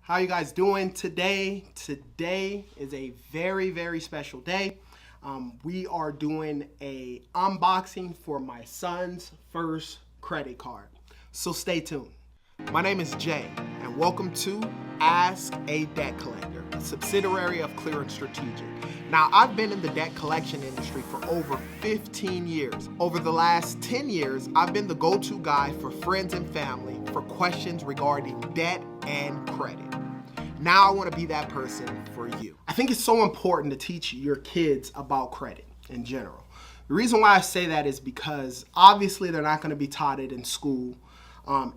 How you guys doing today? Today is a very, very special day. We are doing a unboxing for my son's first credit card. So stay tuned. My name is Jay, and welcome to Ask a Debt Collector, a subsidiary of Clear and Strategic. Now, I've been in the debt collection industry for over 15 years. Over the last 10 years, I've been the go-to guy for friends and family for questions regarding debt and credit. Now I want to be that person for you. I think it's so important to teach your kids about credit in general. The reason why I say that is because obviously they're not going to be taught it in school.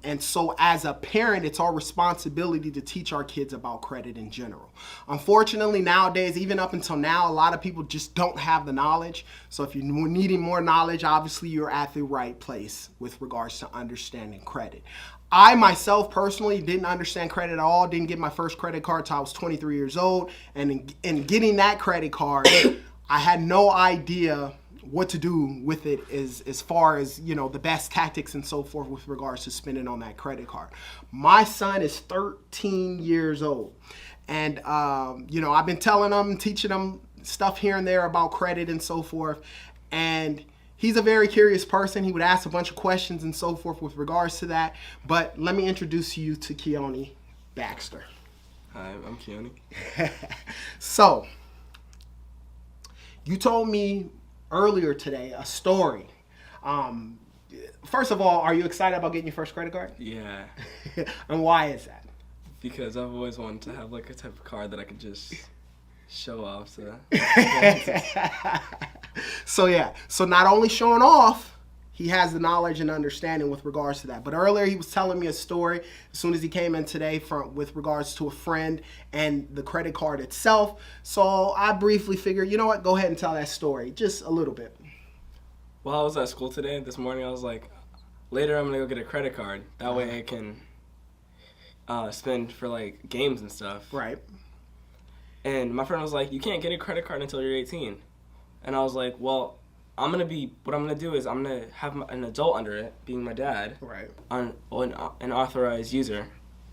And so as a parent, it's our responsibility to teach our kids about credit in general. Unfortunately, nowadays, even up until now, a lot of people just don't have the knowledge. So if you're needing more knowledge, obviously you're at the right place with regards to understanding credit. I myself personally didn't understand credit at all, didn't get my first credit card until I was 23 years old. And in getting that credit card, I had no idea what to do with it as far as, you know, the best tactics and so forth with regards to spending on that credit card. My son is 13 years old. And, I've been telling him, teaching him stuff here and there about credit and so forth. And he's a very curious person. He would ask a bunch of questions and so forth with regards to that. But let me introduce you to Keone Baxter. Hi, I'm Keone. So, you told me earlier today a story. First of all, are you excited about getting your first credit card? Yeah. And why is that? Because I've always wanted to have like a type of card that I could just show off to. So not only showing off, he has the knowledge and understanding with regards to that. But earlier he was telling me a story as soon as he came in today with regards to a friend and the credit card itself. So I briefly figured, you know what, go ahead and tell that story just a little bit. Well, I was at school today. This morning I was like, later I'm going to go get a credit card. That way I can spend for like games and stuff. Right. And my friend was like, you can't get a credit card until you're 18. And I was like, well, what I'm gonna do is I'm gonna have an adult under it, being my dad, right, on an authorized user.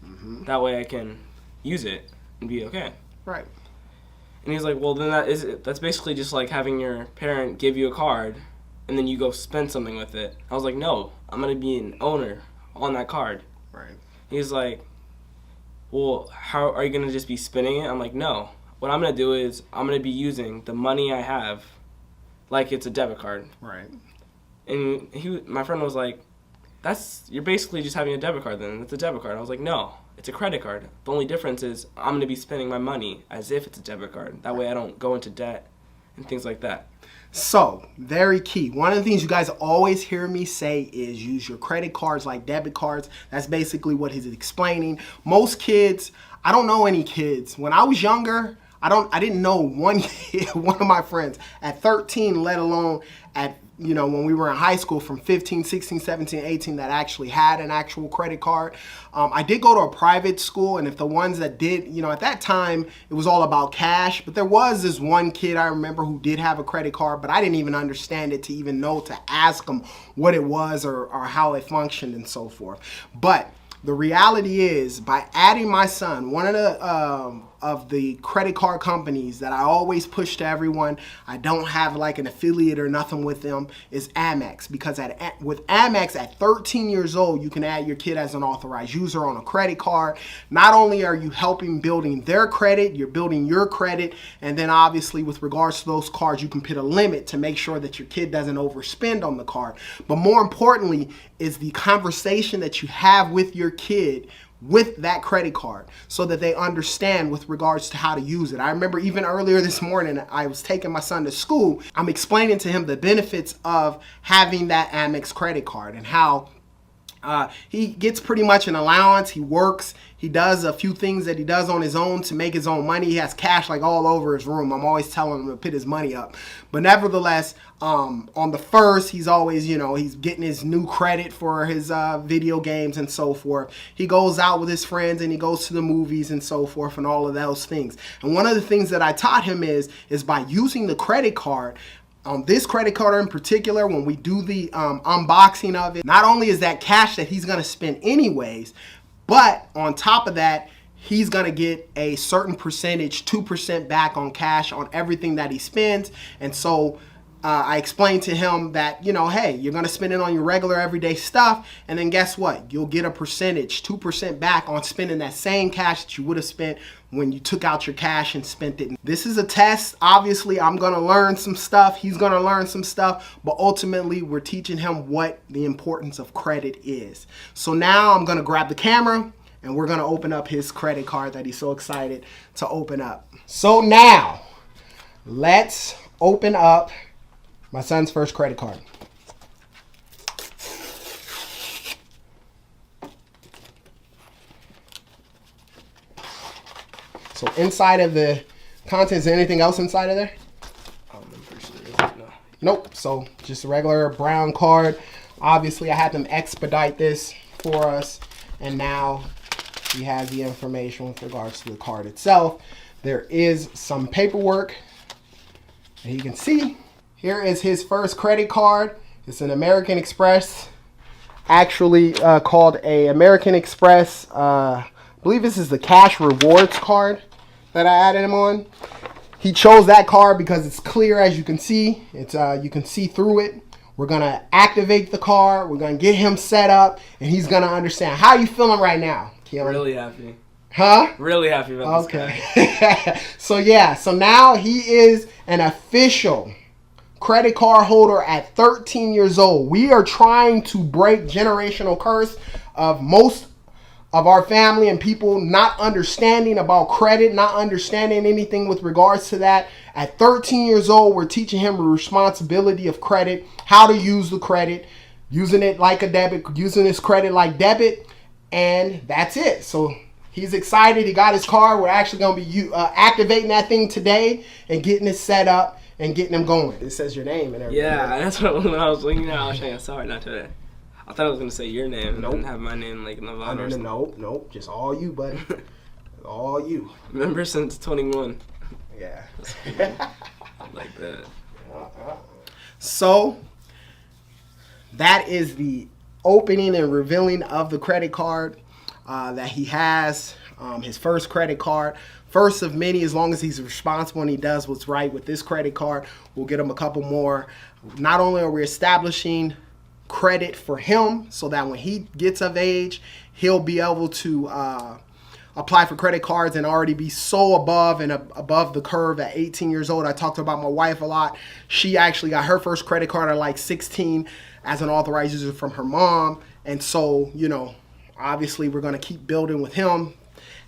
Mm-hmm. That way I can use it and be okay. Right. And he's like, well, then that's basically just like having your parent give you a card, and then you go spend something with it. I was like, no, I'm gonna be an owner on that card. Right. He's like, well, how are you gonna just be spending it? I'm like, no. What I'm gonna do is I'm gonna be using the money I have like it's a debit card. Right. And my friend was like, you're basically just having a debit card then. It's a debit card. I was like, no, it's a credit card. The only difference is I'm going to be spending my money as if it's a debit card. That way I don't go into debt and things like that. So, very key. One of the things you guys always hear me say is use your credit cards like debit cards. That's basically what he's explaining. Most kids, I don't know any kids. When I was younger, I didn't know one kid, one of my friends at 13, let alone at, when we were in high school from 15, 16, 17, 18 that actually had an actual credit card. I did go to a private school, and if the ones that did, at that time, it was all about cash. But there was this one kid I remember who did have a credit card, but I didn't even understand it to even know to ask him what it was or how it functioned and so forth. But the reality is, by adding my son, one of the credit card companies that I always push to everyone, I don't have like an affiliate or nothing with them, is Amex. Because with Amex, at 13 years old, you can add your kid as an authorized user on a credit card. Not only are you helping building their credit, you're building your credit, and then obviously with regards to those cards, you can put a limit to make sure that your kid doesn't overspend on the card. But more importantly is the conversation that you have with your kid with that credit card so that they understand with regards to how to use it. I remember even earlier this morning, I was taking my son to school. I'm explaining to him the benefits of having that Amex credit card and how he gets pretty much an allowance. He works. He does a few things that he does on his own to make his own money. He has cash like all over his room. I'm always telling him to put his money up. But nevertheless, on the first, he's always, he's getting his new credit for his video games and so forth. He goes out with his friends and he goes to the movies and so forth and all of those things. And one of the things that I taught him is by using the credit card, on this credit card in particular, when we do the unboxing of it, not only is that cash that he's going to spend anyways, but on top of that, he's gonna get a certain percentage, 2% back on cash on everything that he spends. And so I explained to him that, you know, hey, you're gonna spend it on your regular everyday stuff, and then guess what? You'll get a percentage, 2% back on spending that same cash that you would have spent when you took out your cash and spent it. This is a test. Obviously, I'm gonna learn some stuff. He's gonna learn some stuff, but ultimately, we're teaching him what the importance of credit is. So now I'm gonna grab the camera and we're gonna open up his credit card that he's so excited to open up. So now, let's open up my son's first credit card. So inside of the contents, is there anything else inside of there? I'm pretty sure there isn't, no. Nope. So just a regular brown card. Obviously, I had them expedite this for us, and now we have the information with regards to the card itself. There is some paperwork that you can see. Here is his first credit card. It's an American Express, actually called a American Express. I believe this is the cash rewards card that I added him on. He chose that card because it's clear, as you can see. It's you can see through it. We're gonna activate the card. We're gonna get him set up, and he's gonna understand. How are you feeling right now, Keone? Really happy. Huh? Really happy about this guy. Okay. So yeah, so now he is an official credit card holder at 13 years old. We are trying to break generational curse of most of our family and people not understanding about credit, not understanding anything with regards to that. At 13 years old, we're teaching him the responsibility of credit, how to use the credit, using it like a debit, using his credit like debit, and that's it. So he's excited. He got his card. We're actually going to be activating that thing today and getting it set up and getting him going. It says your name and everything. Yeah, that's what when I was looking at. I was saying, sorry, not today. I thought I was gonna say your name and have my name like in the bottom. or something. Nope, just all you, buddy. All you. Member since 21. Yeah. Like that. So that is the opening and revealing of the credit card that he has. His first credit card. First of many, as long as he's responsible and he does what's right with this credit card. We'll get him a couple more. Not only are we establishing credit for him so that when he gets of age, he'll be able to apply for credit cards and already be so above and above the curve at 18 years old. I talked about my wife a lot. She actually got her first credit card at like 16 as an authorized user from her mom. And so, you know, obviously we're going to keep building with him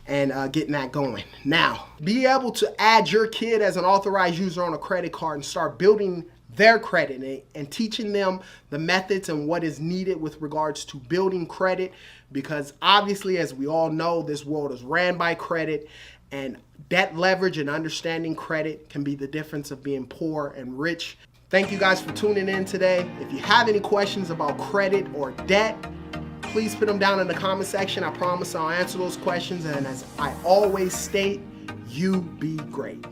and getting that going. Now, be able to add your kid as an authorized user on a credit card and start building their credit and teaching them the methods and what is needed with regards to building credit, because obviously, as we all know, this world is ran by credit, and debt leverage and understanding credit can be the difference of being poor and rich. Thank you guys for tuning in today. If you have any questions about credit or debt, please put them down in the comment section. I promise I'll answer those questions, and as I always state, you be great.